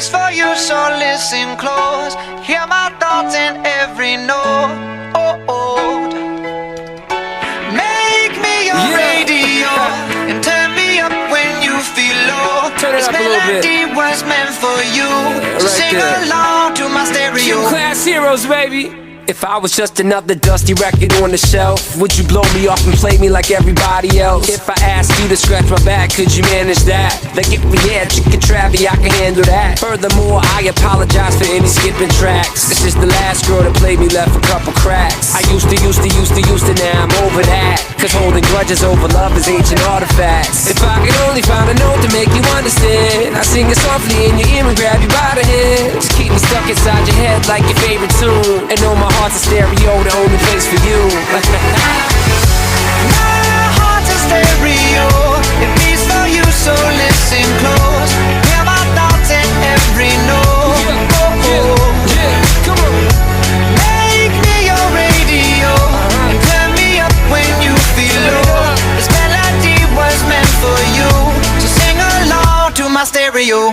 beats for you, so listen close. Hear my thoughts in every note. Make me your radio and turn me up when you feel low. Turn it This up a little bit. melody was meant for you. So right sing there. along to my stereo. Class heroes, baby. If I was just another dusty record on the shelf, would you blow me off and play me like everybody else? If I asked you to scratch my back, could you manage that? Like if we had chicken travy, I can handle that. Furthermore, I apologize for any skipping tracks. This is the last girl that played me, left a couple cracks. I used to, now I'm over that. Cause holding grudges over love is ancient artifacts. If I could only find a note to make you understand, I sing it softly in your ear and grab you by the hand. Just keep me stuck inside your head like your favorite tune. And know my heart's a stereo, the only place for you. My heart's a stereo. It beats for you, so listen close. Hear my thoughts in every note. Come on. Make me your radio and turn me up when you feel low. This melody was meant for you, so sing along to my stereo.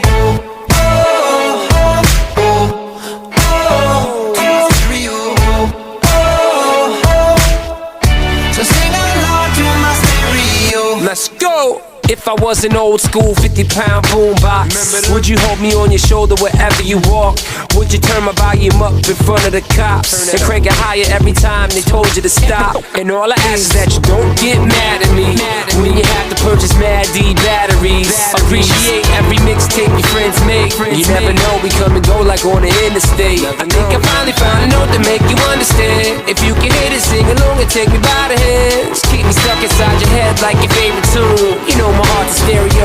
So sing along to my stereo. Let's go! If I was an old school 50-pound boombox, would you hold me on your shoulder wherever you walk? Would you turn my volume up in front of the cops and crank it higher every time they told you to stop? And all I ask is that you don't get mad at me when you have to purchase Mad D batteries. Appreciate every mixtape your friends make. You never know, we come and go like on the interstate. I think I finally found a note to make you understand. If you can hit it, sing along and take me by the hands. Keep me stuck inside your head like your favorite tune. You know my heart's a stereo,